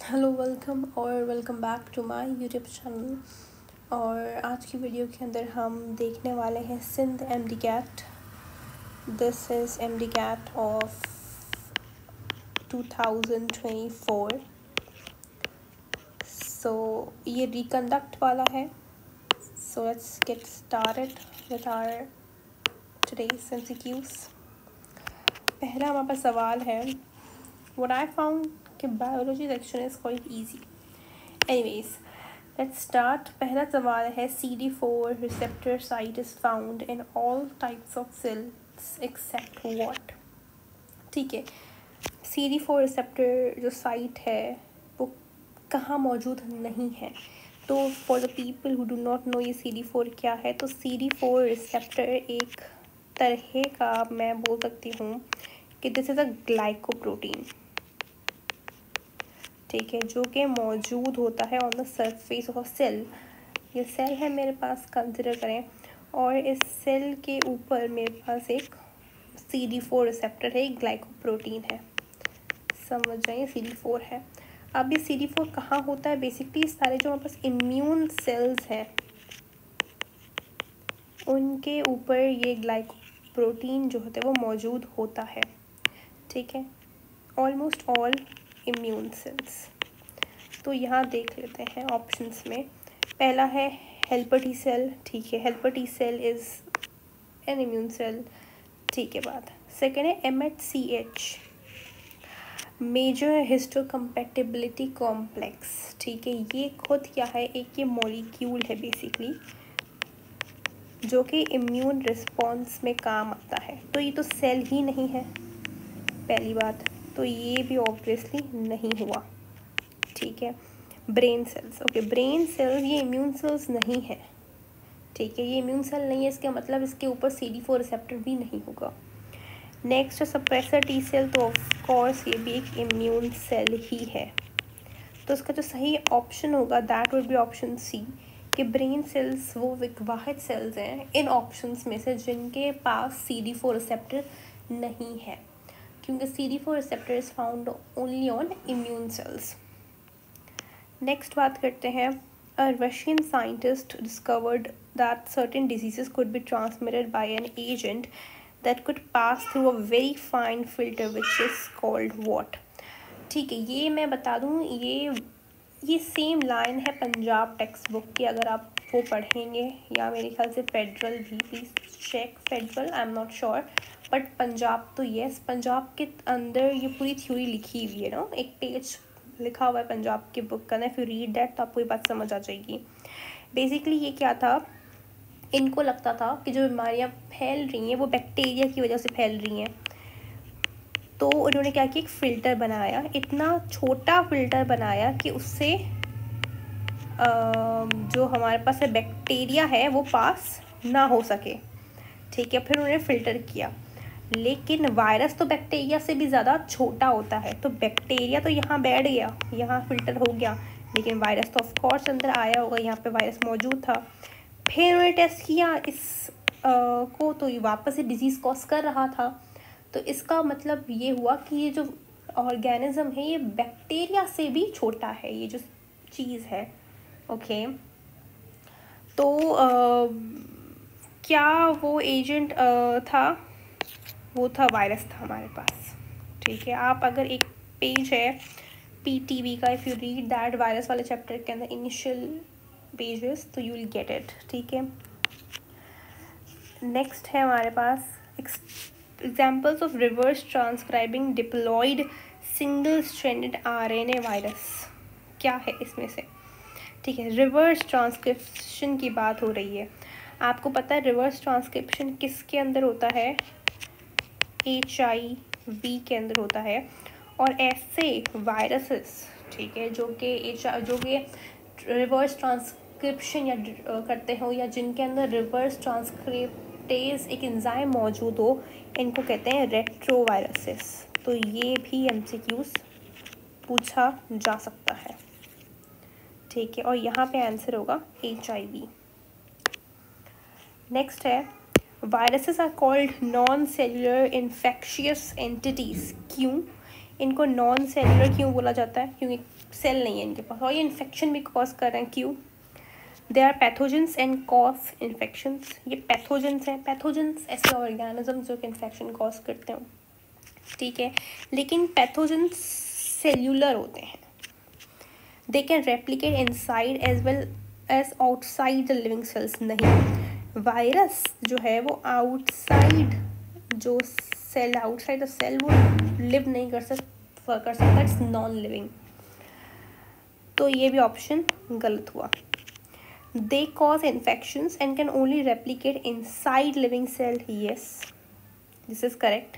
Hello welcome back to my YouTube channel. और आज की वीडियो के अंदर हम देखने वाले हैं Sindh M D CAT. This is M D CAT of 2024। So ये रिकंडक्ट वाला है। So let's get started with our today's MCQs. पहला हमारे पास सवाल है, व्हाट आई फाउंड कि biology section is quite easy. Anyways let's start. पहला सवाल है, CD4 receptor site is found in all types of cells except what. ठीक है, CD4 रिसेप्टर जो साइट है वो कहाँ मौजूद नहीं है। तो for the people who do not know ये CD4 क्या है, तो CD4 रिसेप्टर एक तरह का, मैं बोल सकती हूँ कि दिस इज़ अ ग्लाइकोप्रोटीन। ठीक है, जो कि मौजूद होता है on the surface of a cell. ये सेल है मेरे पास, कंसिडर करें, और इस सेल के ऊपर मेरे पास एक CD4 रिसेप्टर है, एक ग्लाइकोप्रोटीन है। समझ जाइए CD4 है। अब ये CD4 कहाँ होता है? बेसिकली सारे जो हमारे पास इम्यून सेल्स हैं उनके ऊपर ये ग्लाइकोप्रोटीन जो होता है वो मौजूद होता है। ठीक है, ऑलमोस्ट ऑल इम्यून सेल्स। तो यहाँ देख लेते हैं ऑप्शंस में। पहला है हेल्पर टी सेल। ठीक है, helper T cell is an immune cell. ठीक है, बात। सेकेंड है MHCH, मेजर हिस्टोकम्पैटिबिलिटी कॉम्प्लेक्स। ठीक है, ये खुद क्या है? एक ये मॉलिक्यूल है बेसिकली, जो कि इम्यून रिस्पॉन्स में काम आता है। तो ये तो सेल ही नहीं है, पहली बात। तो ये भी ऑब्वियसली नहीं हुआ। ठीक है, brain cells. Okay, brain cells ये इम्यून सेल्स नहीं है। ठीक है, ये इम्यून सेल नहीं है, इसका मतलब इसके ऊपर CD4 रिसेप्टर भी नहीं होगा। नेक्स्ट सप्रेसर टी सेल, तो ऑफ कोर्स ये भी एक इम्यून सेल ही है। तो इसका जो सही ऑप्शन होगा that would be option C, कि ब्रेन सेल्स वो वाहिद सेल्स हैं इन ऑप्शंस में से जिनके पास CD4 रिसेप्टर नहीं है, क्योंकि CD4 receptor is found only on immune cells. Next बात करते हैं, a Russian scientist discovered that certain diseases could be transmitted by an agent that could pass through a very fine filter which is called what. ठीक है, ये मैं बता दूँ, ये सेम लाइन है पंजाब टेक्स्ट बुक की, अगर आप वो पढ़ेंगे, या मेरे ख्याल से फेडरल भी, please check federal, I am not sure, but Punjab तो येस, पंजाब के अंदर ये पूरी थ्योरी लिखी हुई है ना, एक पेज लिखा हुआ है पंजाब की बुक का ना। इफ़ यू रीड दैट तो आपको ये बात समझ आ जाएगी। बेसिकली ये क्या था, इनको लगता था कि जो बीमारियाँ फैल रही हैं वो बैक्टीरिया की वजह से फैल रही हैं। तो उन्होंने क्या किया, एक फ़िल्टर बनाया, इतना छोटा फ़िल्टर बनाया कि उससे जो हमारे पास है बैक्टीरिया है वो पास ना हो सके। ठीक है, फिर उन्होंने फ़िल्टर किया। लेकिन वायरस तो बैक्टीरिया से भी ज़्यादा छोटा होता है, तो बैक्टीरिया तो यहाँ बैठ गया, यहाँ फ़िल्टर हो गया, लेकिन वायरस तो ऑफ कोर्स अंदर आया होगा, यहाँ पे वायरस मौजूद था। फिर उन्होंने टेस्ट किया को, तो ये वापस से डिजीज़ कॉज कर रहा था। तो इसका मतलब ये हुआ कि ये जो ऑर्गेनिज्म है ये बैक्टीरिया से भी छोटा है, ये जो चीज़ है। ओके, तो क्या वो एजेंट था? वो था वायरस था हमारे पास। ठीक है, आप अगर एक पेज है PTV का, if you read that virus वाले चैप्टर के अंदर इनिशियल पेजेस, तो यू विल गेट इट। ठीक है, नेक्स्ट है हमारे पास examples of reverse transcribing diploid single stranded RNA virus. क्या है इसमें से? ठीक है, रिवर्स ट्रांसक्रिप्शन की बात हो रही है। आपको पता है रिवर्स ट्रांसक्रिप्शन किसके अंदर होता है? HIV के अंदर होता है। और ऐसे वायरसेस, ठीक है, जो कि रिवर्स ट्रांसक्रिप्शन या करते हो, या जिनके अंदर रिवर्स ट्रांसक्रिप्टेज एक एंजाइम मौजूद हो, इनको कहते हैं रेट्रोवायरसेस। तो ये भी MCQs पूछा जा सकता है। ठीक है, और यहाँ पे आंसर होगा HIV। नेक्स्ट है, viruses are called non cellular infectious entities. क्यों? इनको नॉन सेलुलर क्यों बोला जाता है? क्योंकि सेल नहीं है इनके पास, और ये इन्फेक्शन भी कॉज कर रहे हैं। क्यों? They are pathogens and cause infections. ये पैथोजेंस हैं। पैथोजेंस ऐसे ऑर्गेनिज्म जो कि इन्फेक्शन कॉज करते हैं, ठीक है, लेकिन पैथोजेंस सेल्यूलर होते हैं। They can replicate inside as well as outside the living cells. नहीं, वायरस जो है वो आउटसाइड जो सेल, आउटसाइड द सेल वो लिव नहीं कर सकता, इट्स नॉन लिविंग। तो ये भी ऑप्शन गलत हुआ। They cause infections and can only replicate inside living cell. Yes, this is correct.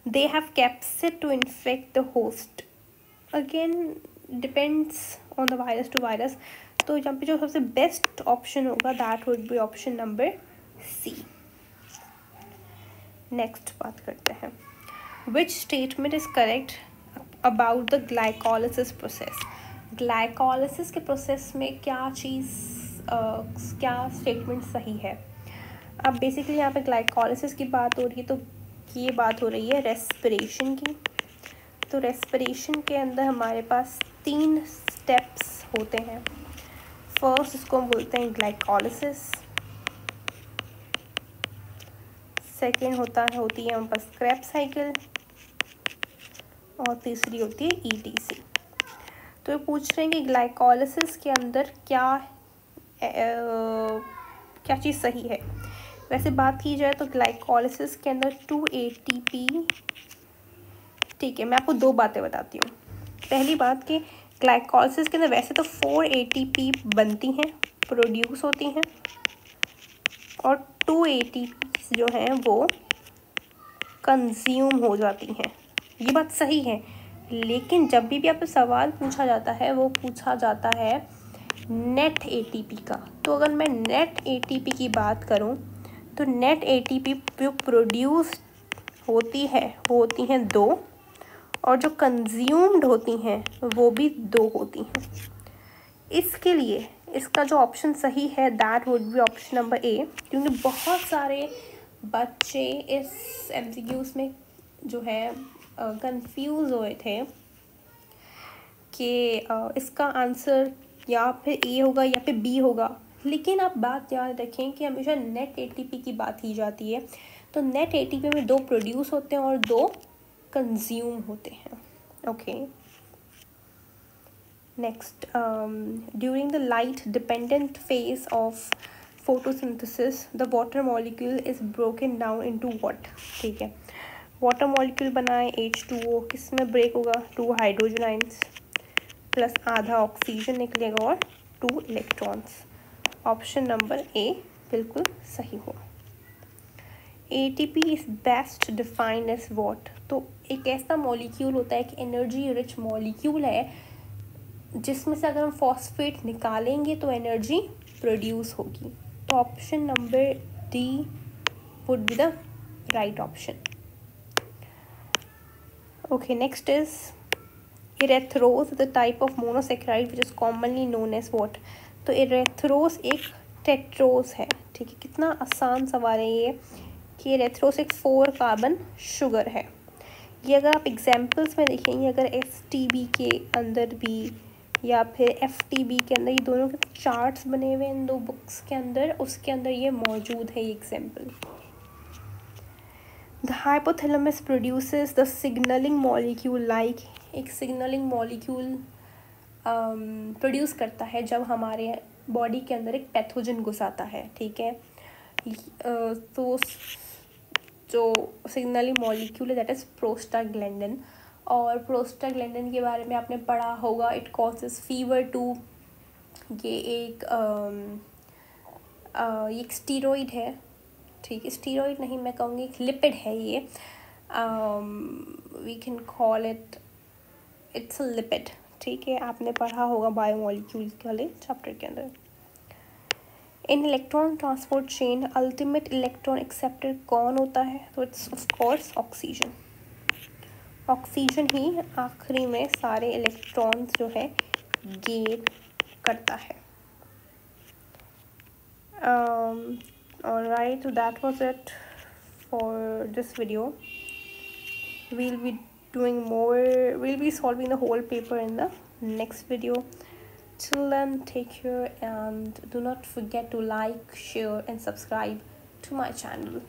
They have capsid to infect the host. Again depends on the virus to virus. तो यहाँ पे जो सबसे बेस्ट ऑप्शन होगा that would be option number C. Next बात करते हैं, which statement is correct about the glycolysis process. Glycolysis के प्रोसेस में क्या क्या स्टेटमेंट सही है? अब बेसिकली यहाँ पे ग्लाइकोलिसिस की बात हो रही है, तो ये बात हो रही है रेस्पिरेशन की। तो रेस्पिरेशन के अंदर हमारे पास 3 स्टेप्स होते हैं। फर्स्ट इसको हम बोलते हैं ग्लाइकोलिसिस, सेकेंड होती है हमारे पास क्रेब्स साइकिल, और तीसरी होती है ETC। तो ये पूछ रहे हैं कि ग्लाइकोलिसिस के अंदर क्या चीज़ सही है। वैसे बात की जाए तो ग्लाइकोलिसिस के अंदर 2 ATP, ठीक है, मैं आपको 2 बातें बताती हूँ। पहली बात कि ग्लाइकोलिसिस के अंदर वैसे तो 4 ATP बनती हैं, प्रोड्यूस होती हैं, और 2 ATP जो हैं वो कंज्यूम हो जाती हैं। ये बात सही है, लेकिन जब भी आपसे सवाल पूछा जाता है वो पूछा जाता है नेट ATP का। तो अगर मैं नेट ATP की बात करूं तो नेट ATP जो प्रोड्यूस होती हैं 2, और जो कंज्यूम्ड होती हैं वो भी 2 होती हैं। इसके लिए इसका जो ऑप्शन सही है that would be option number A, क्योंकि बहुत सारे बच्चे इस MCQs में जो है कंफ्यूज हुए थे कि इसका आंसर या फिर A होगा या फिर B होगा। लेकिन आप बात याद रखें कि हमेशा नेट ATP की बात की जाती है। तो नेट ATP में 2 प्रोड्यूस होते हैं और 2 कंज्यूम होते हैं। Okay, next, during the light dependent phase of photosynthesis the water molecule is broken down into what। ठीक है, वाटर मॉलिक्यूल बनाए H2O, किस में ब्रेक होगा? 2 हाइड्रोजन आइंस प्लस आधा ऑक्सीजन निकलेगा और 2 इलेक्ट्रॉन्स। ऑप्शन नंबर A बिल्कुल सही हो। ATP is best defined as what. तो एक ऐसा मॉलिक्यूल होता है कि एनर्जी रिच मॉलिक्यूल है जिसमें से अगर हम फॉस्फेट निकालेंगे तो एनर्जी प्रोड्यूस होगी। तो option number D would be the right option. Okay, next is erythrose, the type of monosaccharide which is commonly known as what। तो erythrose एक टेट्रोस है। ठीक है, कितना आसान सवाल है ये कि erythrose एक 4 कार्बन शुगर है। ये अगर आप एग्जाम्पल्स में देखेंगे, अगर STB के अंदर भी या फिर FTB के अंदर, ये दोनों के चार्ट्स बने हुए इन 2 बुक्स के अंदर, उसके अंदर ये मौजूद है ये example. The hypothalamus produces the signaling molecule like, एक signaling molecule प्रोड्यूस करता है जब हमारे बॉडी के अंदर एक पैथोजन घुस आता है। ठीक है, तो जो सिग्नलिंग मॉलिक्यूल है दैट इज़ प्रोस्टाग्लैंडिन। और प्रोस्टाग्लैंडिन के बारे में आपने पढ़ा होगा, इट कॉजेज फीवर टू। ये एक स्टीरॉइड है। ठीक है, स्टीरॉइड नहीं, मैं कहूँगी एक लिपिड है ये। We can call it's a lipid. ठीक है, आपने पढ़ा होगा बायोमोलिक्यूल वाले चैप्टर के अंदर। In electron transport chain ultimate electron acceptor कौन होता है? तो it's of course oxygen. Oxygen ही आखिरी में सारे इलेक्ट्रॉन्स जो है गेन करता है। Alright, so that was it for this video. We'll be doing more, we'll be solving the whole paper in the next video. Till then, take care and do not forget to like, share and subscribe to my channel.